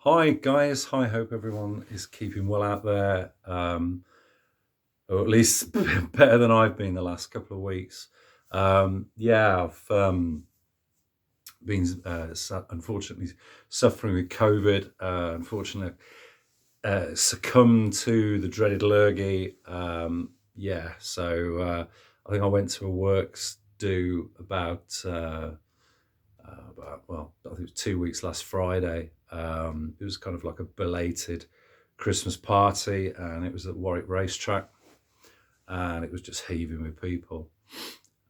Hi guys, hi, hope everyone is keeping well out there, or at least better than I've been the last couple of weeks. Yeah, I've been unfortunately suffering with COVID. Unfortunately, succumbed to the dreaded lurgy. Yeah, so I think I went to a works do well, I think it was 2 weeks last Friday. It was kind of like a belated Christmas party, and it was at Warwick Racetrack, and it was just heaving with people.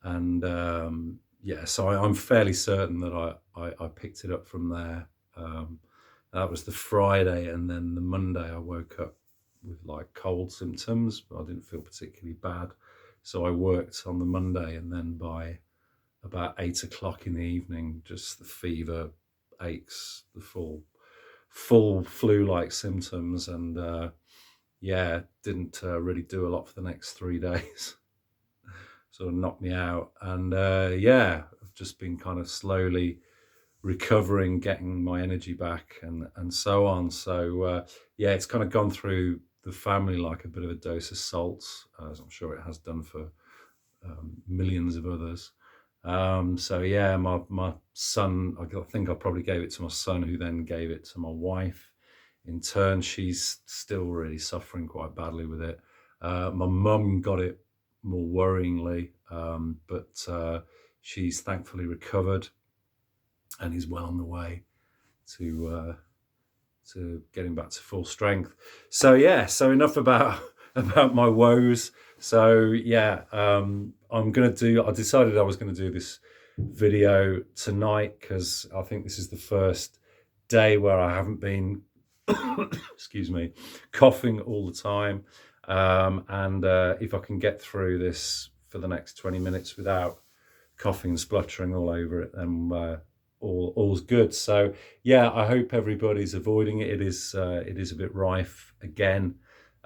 And yeah, so I'm fairly certain that I picked it up from there. That was the Friday, and then the Monday I woke up with like cold symptoms, but I didn't feel particularly bad. So I worked on the Monday, and then by about 8 o'clock in the evening, just the fever, aches, the full flu-like symptoms, and yeah, didn't really do a lot for the next 3 days. Sort of knocked me out, and yeah, I've just been kind of slowly recovering, getting my energy back, and so on. So yeah, it's kind of gone through the family like a bit of a dose of salts, as I'm sure it has done for millions of others. So yeah, my son, I think I probably gave it to my son, who then gave it to my wife. In turn, she's still really suffering quite badly with it. My mum got it more worryingly, but she's thankfully recovered and is well on the way to getting back to full strength. So yeah, so enough about about my woes. So yeah, I decided I was gonna do this video tonight because I think this is the first day where I haven't been excuse me, coughing all the time. And if I can get through this for the next 20 minutes without coughing and spluttering all over it, then all's good. So yeah, I hope everybody's avoiding it. It is a bit rife again.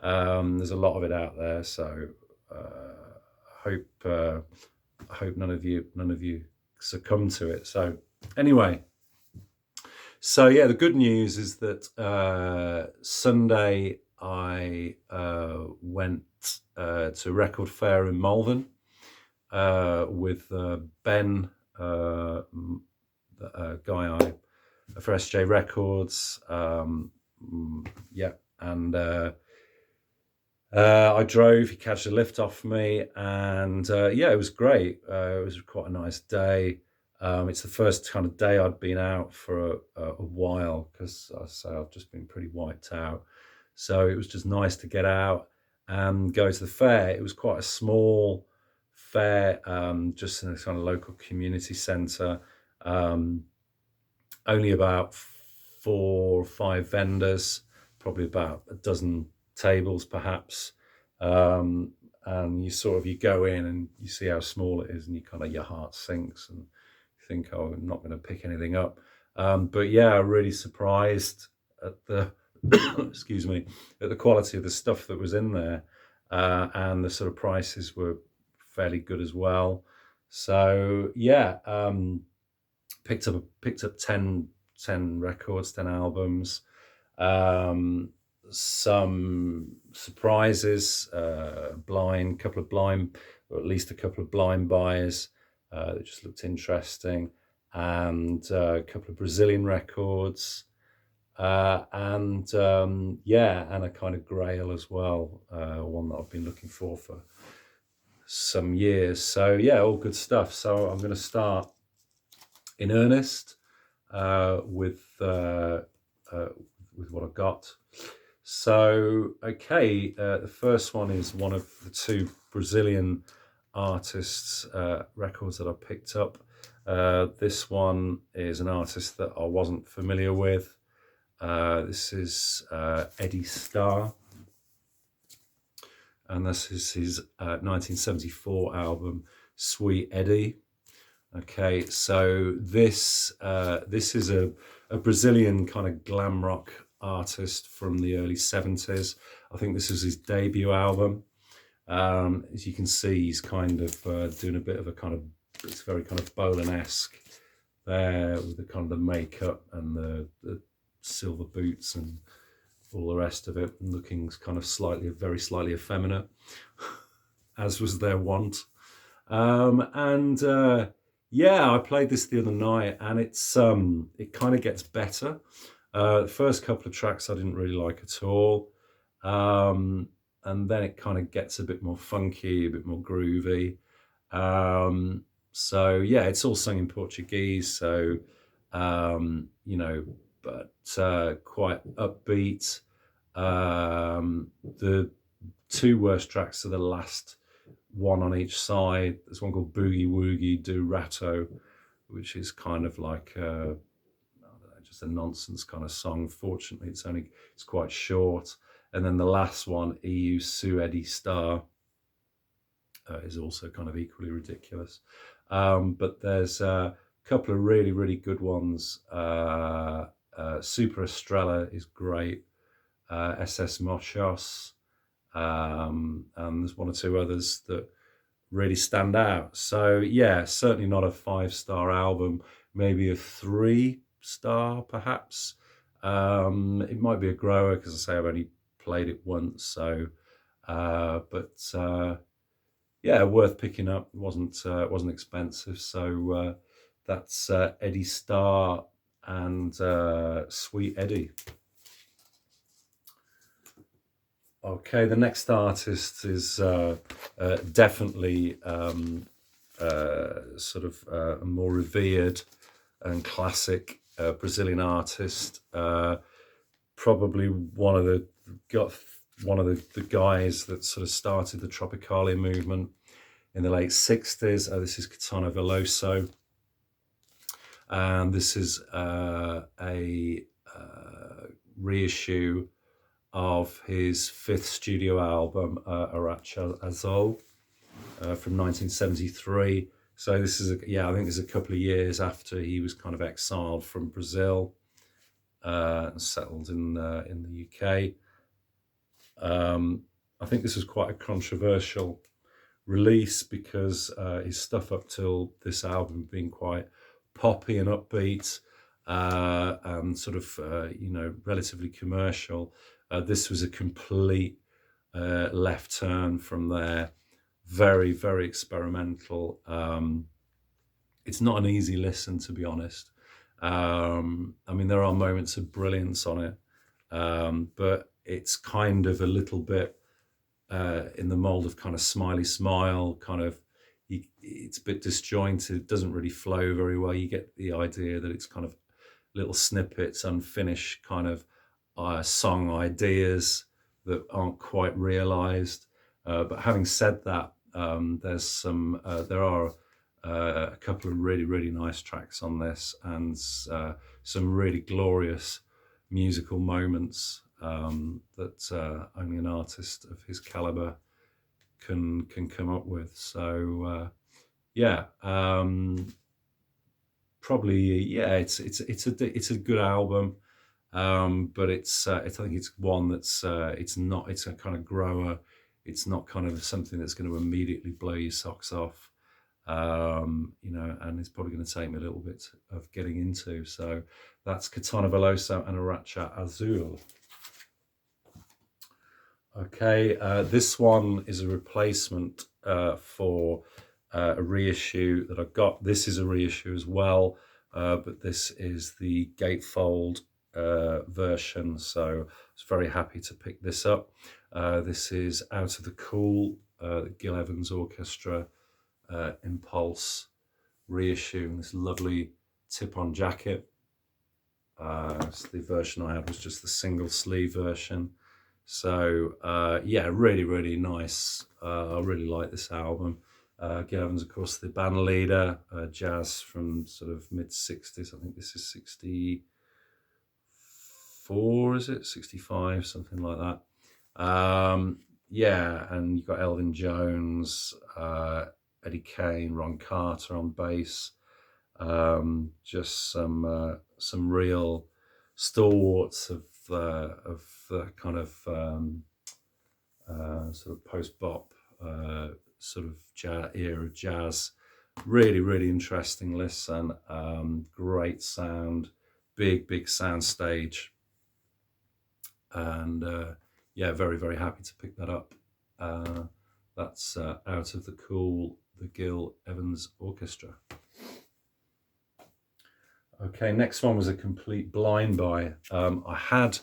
There's a lot of it out there, so I hope none of you succumb to it. So anyway, so yeah, the good news is that Sunday I went to Record Fair in Malvern with Ben, a guy for SJ Records. Yeah, and I drove. He catched a lift off me, and yeah, it was great. It was quite a nice day. It's the first kind of day I'd been out for a while because I say I've just been pretty wiped out. So it was just nice to get out and go to the fair. It was quite a small fair, just in a kind of local community centre. Only about 4 or 5 vendors, probably about a dozen tables perhaps. And you go in and you see how small it is, and your heart sinks and you think, oh, I'm not going to pick anything up. But yeah, really surprised at the excuse me, at the quality of the stuff that was in there, and the sort of prices were fairly good as well. So yeah, picked up 10 records, 10 albums, some surprises, couple of blind, or at least a couple of blind buys that just looked interesting, and a couple of Brazilian records, and yeah, and a kind of grail as well, one that I've been looking for some years. So yeah, all good stuff. So I'm going to start in earnest with what I've got. So okay, the first one is one of the 2 Brazilian artists' records that I picked up. This one is an artist that I wasn't familiar with. This is Eddie Starr, and this is his 1974 album Sweet Eddie. Okay, so this is a Brazilian kind of glam rock artist from the early 70s. I think this is his debut album. As you can see, he's kind of doing a bit of it's very kind of Bolan-esque there, with the kind of the makeup and the silver boots and all the rest of it, and looking kind of very slightly effeminate, as was their wont. Yeah, I played this the other night, and it kind of gets better. The first couple of tracks I didn't really like at all, and then it kind of gets a bit more funky, a bit more groovy. So yeah, it's all sung in Portuguese, so but quite upbeat. The two worst tracks are the last one on each side. There's one called Boogie Woogie Do Ratto, which is kind of like I don't know, just a nonsense kind of song. Fortunately, it's quite short. And then the last one, EU Su Eddie Starr, is also kind of equally ridiculous. But there's a couple of really, really good ones. Super Estrella is great. SS Mochos. And there's one or two others that really stand out. So yeah, certainly not a 5-star album, maybe a 3-star perhaps. It might be a grower because I say I've only played it once. So, yeah, worth picking up. It wasn't expensive. So that's Eddie Starr and Sweet Eddie. Okay, the next artist is definitely sort of a more revered and classic Brazilian artist. Probably one of the guys that sort of started the Tropicalia movement in the late 60s. This is Katana Veloso, and this is a reissue of his 5th studio album, Aracha Azul, from 1973. So this is, I think this is a couple of years after he was kind of exiled from Brazil and settled in the UK. I think this was quite a controversial release because his stuff up till this album had been quite poppy and upbeat and sort of, relatively commercial. This was a complete left turn from there. Very, very experimental. It's not an easy listen, to be honest. I mean, there are moments of brilliance on it, but it's kind of a little bit in the mold of kind of Smiley Smile, kind of, it's a bit disjointed, it doesn't really flow very well. You get the idea that it's kind of little snippets, unfinished kind of song ideas that aren't quite realized. But having said that, there are a couple of really, really nice tracks on this, and some really glorious musical moments that only an artist of his caliber can come up with. So probably it's a good album, but I think it's one that's it's a kind of grower. It's not kind of something that's going to immediately blow your socks off, and it's probably going to take me a little bit of getting into. So that's Katana Veloso and Aracha Azul. Okay, this one is a replacement for a reissue that I've got. This is a reissue as well, but this is the gatefold version, so I was very happy to pick this up. This is Out of the Cool, the Gil Evans Orchestra Impulse reissue, and this lovely tip-on jacket. So the version I had was just the single sleeve version. So really, really nice. I really like this album. Gil Evans, of course, the band leader, jazz from sort of mid-60s. I think this is 64, is it? 65, something like that. And you've got Elvin Jones, Eddie Kane, Ron Carter on bass. Just some real stalwarts of kind of sort of post-bop sort of era of jazz. Really, really interesting listen. Great sound, big sound stage. and yeah, very, very happy to pick that up. That's Out of the Cool, the Gil Evans Orchestra. Okay, next one was a complete blind buy. I had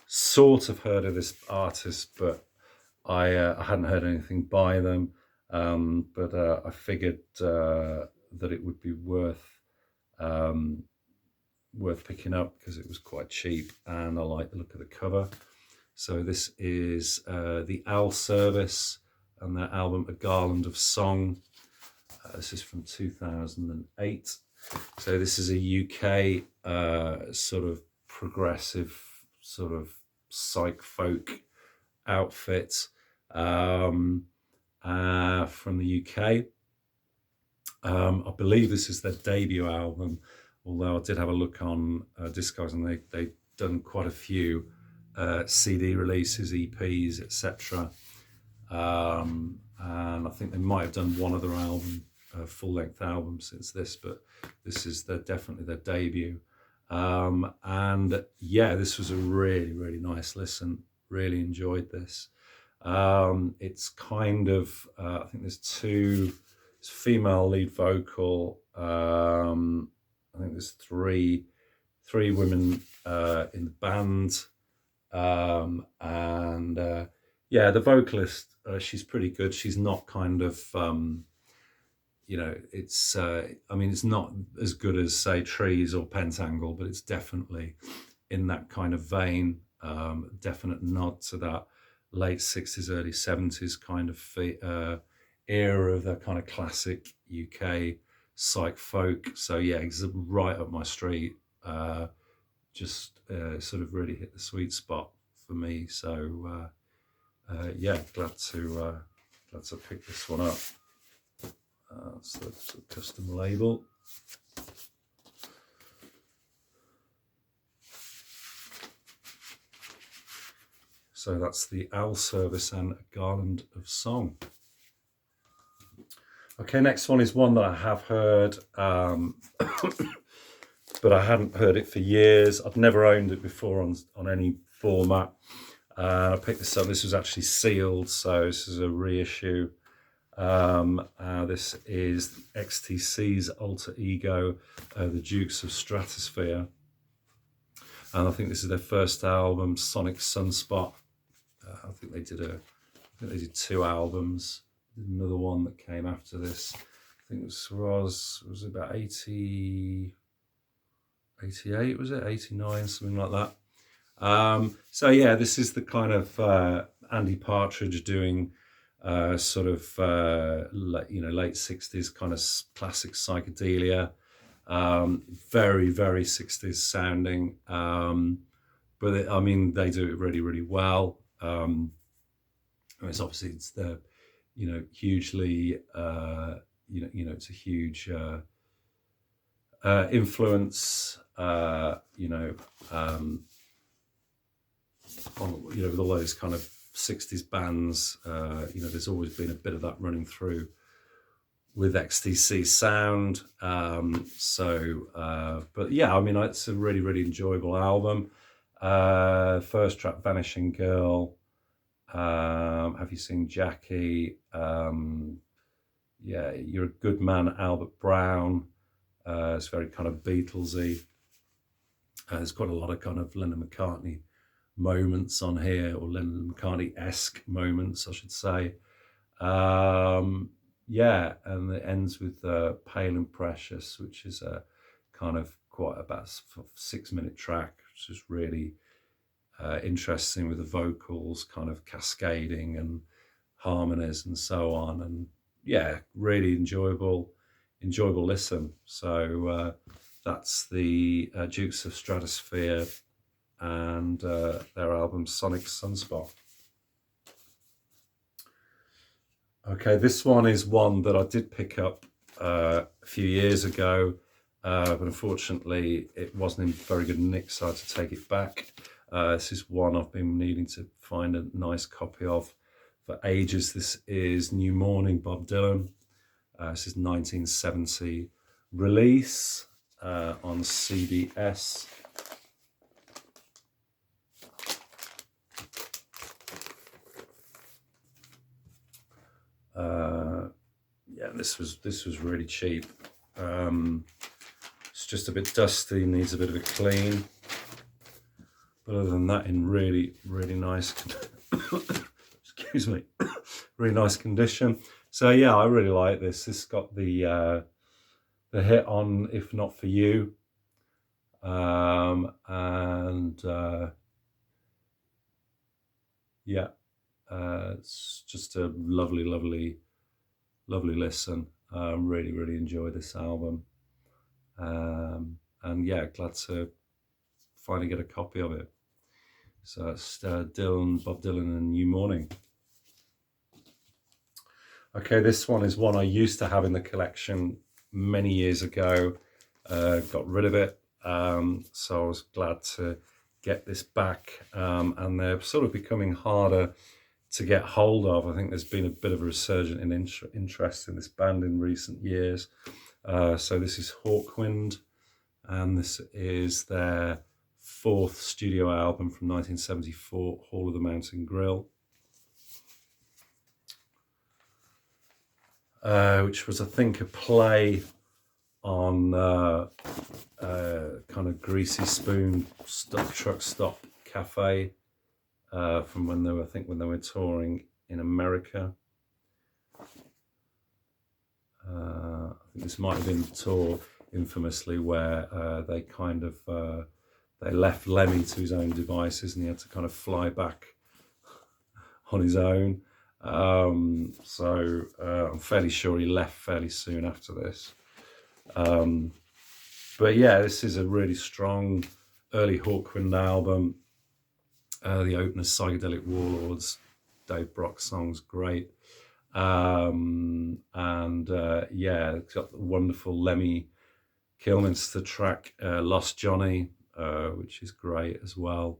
sort of heard of this artist, but I hadn't heard anything by them. But I figured that it would be worth picking up because it was quite cheap, and I like the look of the cover. So this is the Owl Service and their album A Garland of Song. This is from 2008. So this is a UK sort of progressive, sort of psych folk outfit from the UK. I believe this is their debut album, although I did have a look on Discogs, and they've done quite a few CD releases, EPs, etc. And I think they might have done one other album, full-length album since this, but this is definitely their debut. And yeah, this was a really, really nice listen. Really enjoyed this. It's kind of, I think there's it's female lead vocal. I think there's three women in the band. And yeah, the vocalist, she's pretty good. She's not kind of, it's, I mean, it's not as good as, say, Trees or Pentangle, but it's definitely in that kind of vein. Definite nod to that late 60s, early 70s kind of era of that kind of classic UK psych folk. So yeah, it's right up my street. Just sort of really hit the sweet spot for me. So yeah, glad to pick this one up. So it's a custom label. So that's the Owl Service and A Garland of Song. Okay, next one is one that I have heard, but I hadn't heard it for years. I've never owned it before on any format. I picked this up. This was actually sealed, so this is a reissue. This is XTC's alter ego, the Dukes of Stratosphere, and I think this is their first album, Sonic Sunspot. I think they did 2 albums. Another one that came after this. I think it was about 88, was it 89, something like that. So yeah, this is the kind of Andy Partridge doing sort of late 60s kind of classic psychedelia, very, very 60s sounding, but I mean, they do it really, really well. It's obviously, it's the hugely it's a huge influence on, with all those kind of 60s bands. There's always been a bit of that running through with XTC sound. But yeah, I mean, it's a really, really enjoyable album. First track, Vanishing Girl. Have You Seen Jackie? Yeah, You're a Good Man, Albert Brown. It's very kind of Beatlesy. There's quite a lot of kind of Lennon McCartney moments on here, or Lennon McCartney-esque moments, I should say. Yeah, and it ends with Pale and Precious, which is a kind of quite about 6-minute track, which is really interesting, with the vocals kind of cascading and harmonies and so on. And yeah, really enjoyable listen. So that's the Dukes of Stratosphere and their album Sonic Sunspot. Okay, this one is one that I did pick up a few years ago, but unfortunately it wasn't in very good nick, so I had to take it back. This is one I've been needing to find a nice copy of for ages. This is New Morning, Bob Dylan. This is 1970 release on CBS. this was really cheap. It's just a bit dusty, needs a bit of a clean. But other than that, in really nice, excuse me, really nice condition. So yeah, I really like this. This got the hit on "If Not For You," and yeah, it's just a lovely listen. Really enjoy this album, and yeah, glad to finally get a copy of it. So it's Bob Dylan and New Morning. Okay, this one is one I used to have in the collection many years ago. Got rid of it, so I was glad to get this back, and they're sort of becoming harder to get hold of. I think there's been a bit of a resurgence in interest in this band in recent years. So this is Hawkwind, and this is their 4th studio album from 1974, Hall of the Mountain Grill, which was, I think, a play on kind of Greasy Spoon truck stop cafe from when they were touring in America. I think this might have been the tour, infamously, where they kind of they left Lemmy to his own devices, and he had to kind of fly back on his own. So I'm fairly sure he left fairly soon after this. But yeah, this is a really strong early Hawkwind album. The opener, Psychedelic Warlords, Dave Brock song's great. And yeah, it's got the wonderful Lemmy Kilminster track, Lost Johnny, which is great as well.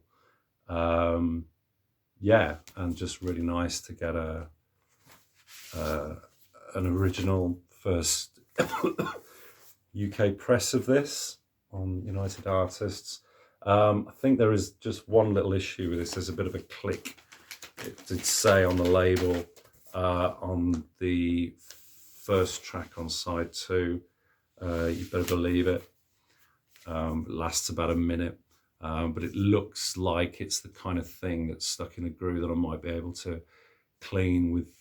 Yeah, and just really nice to get an original first UK press of this on United Artists. I think there is just one little issue with this. There's a bit of a click. It did say on the label on the first track on side 2. You better believe it. It lasts about a minute. But it looks like it's the kind of thing that's stuck in a groove that I might be able to clean with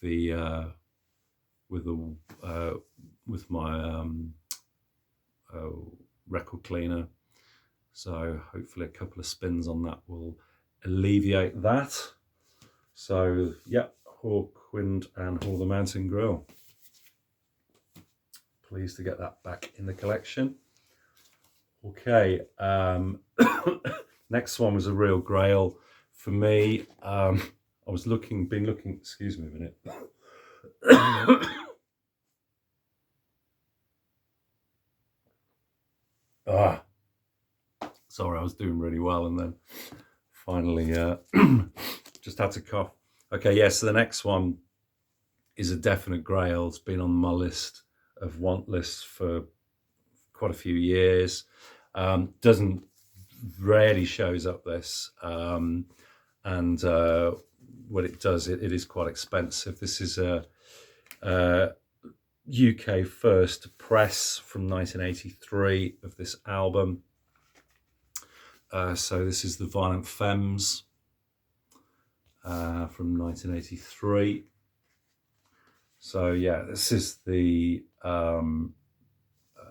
my record cleaner. So hopefully a couple of spins on that will alleviate that. So yeah, Hawkwind and Hall the Mountain Grill. Pleased to get that back in the collection. Okay, next one was a real grail for me. I was been looking, excuse me a minute. Sorry, I was doing really well and then finally just had to cough. Okay, yeah, so the next one is a definite grail. It's been on my list of want lists for quite a few years. Doesn't rarely shows up this, and when it does, it is quite expensive. This is a UK first press from 1983 of this album. So this is the Violent Femmes from 1983. So yeah, this is the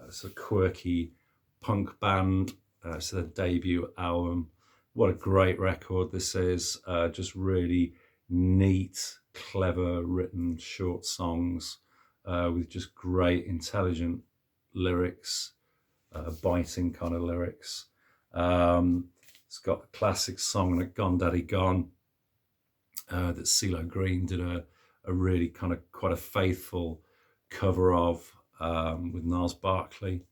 it's a quirky punk band. It's their debut album. What a great record this is. Just really neat, clever written short songs with just great, intelligent lyrics, biting kind of lyrics. It's got a classic song like Gone Daddy Gone that CeeLo Green did a really kind of quite a faithful cover of with Niles Barkley.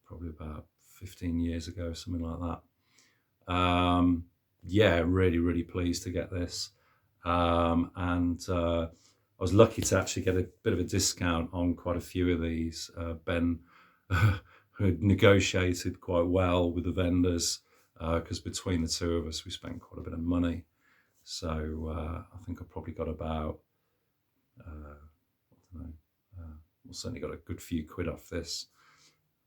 Probably about 15 years ago, something like that. Yeah, really pleased to get this. And I was lucky to actually get a bit of a discount on quite a few of these. Ben had negotiated quite well with the vendors because between the two of us, we spent quite a bit of money. So I think I probably got about I don't know, we've certainly got a good few quid off this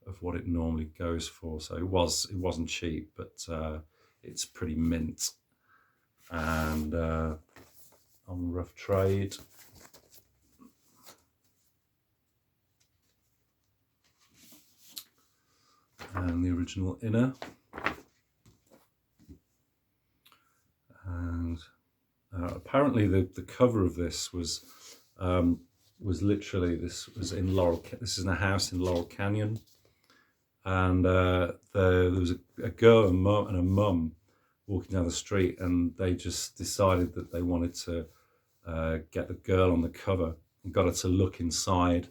of what it normally goes for. So it wasn't cheap, but it's pretty mint and on rough trade. And the original inner. And apparently the cover of this was literally, this was in this is in a house in Laurel Canyon, and there was a girl and a mum walking down the street, and they just decided that they wanted to get the girl on the cover and got her to look inside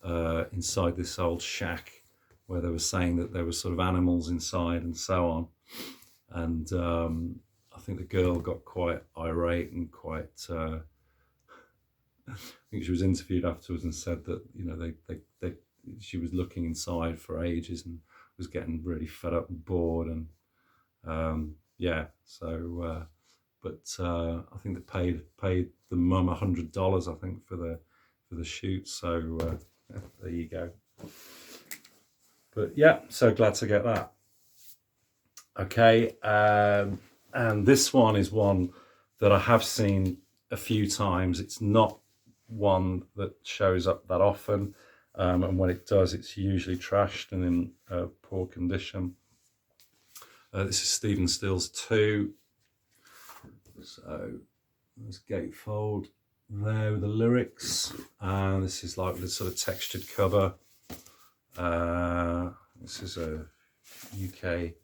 this old shack where they were saying that there were sort of animals inside and so on. And I think the girl got quite irate and quite I think she was interviewed afterwards and said that, you know, she was looking inside for ages and was getting really fed up and bored, and yeah, so but I think they paid the mum $100, I think, for the shoot. So there you go. But yeah, so glad to get that. Okay, and this one is one that I have seen a few times. It's not one that shows up that often, and when it does, it's usually trashed and in poor condition. This is Stephen Stills 2. So there's gatefold there with the lyrics, and this is like this sort of textured cover. This is a UK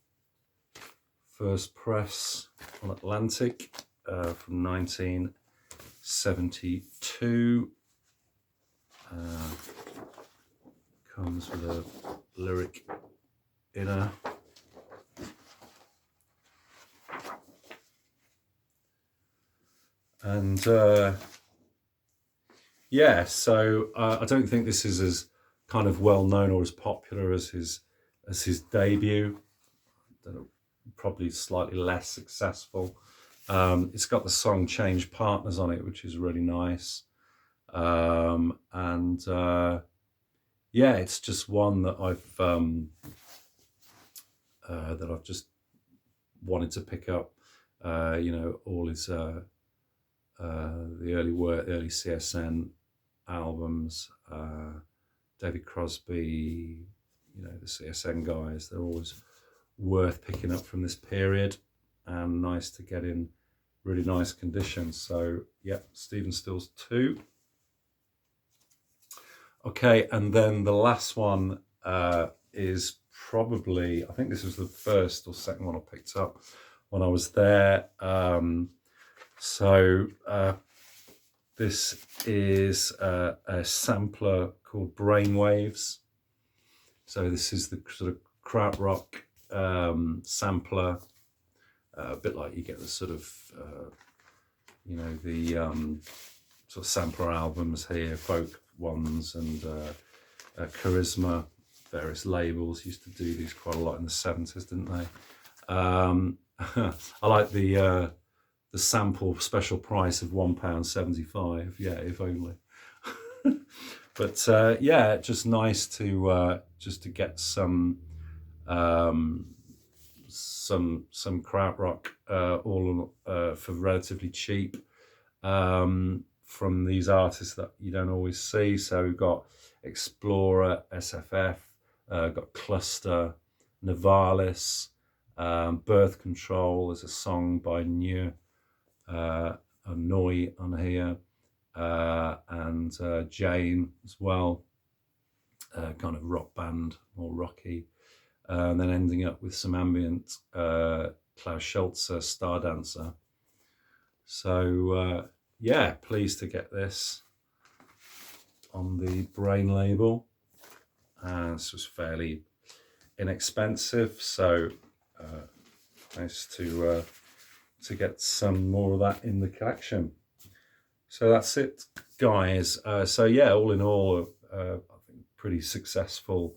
first press on Atlantic from 1972. Comes with a lyric inner. And yeah, so I don't think this is as kind of well known or as popular as his debut. I don't know, probably slightly less successful. It's got the song Change Partners on it, which is really nice. And yeah, it's just one that I've just wanted to pick up. You know, all his the early CSN albums, David Crosby, you know, the CSN guys, they're always worth picking up from this period, and nice to get in really nice condition. So yeah, Stephen Stills 2. Okay, and then the last one is probably, I think this was the first or second one I picked up when I was there. This is a sampler called Brainwaves. So this is the sort of krautrock sampler, a bit like you get the sort of, you know, the sort of sampler albums here, folk ones, and Charisma, various labels used to do these quite a lot in the 70s, didn't they? I like the sample special price of £1.75. Yeah, if only. But yeah, just nice to get some krautrock all for relatively cheap from these artists that you don't always see. So we've got Explorer, SFF, got Cluster, Navalis, Birth Control. There's a song by New Noi on here, and Jane as well, kind of rock band, more rocky, and then ending up with some ambient Klaus Schulze, Star Dancer. So yeah, pleased to get this on the Brain label, and this was fairly inexpensive, so nice to get some more of that in the collection. So that's it, guys. So yeah, all in all, I think pretty successful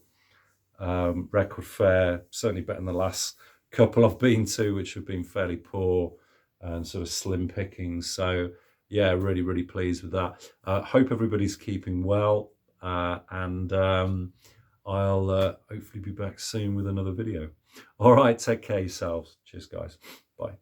record fair, certainly better than the last couple I've been to, which have been fairly poor and sort of slim pickings. So yeah, really, really pleased with that. Hope everybody's keeping well, and I'll hopefully be back soon with another video. All right, take care of yourselves. Cheers, guys. Bye.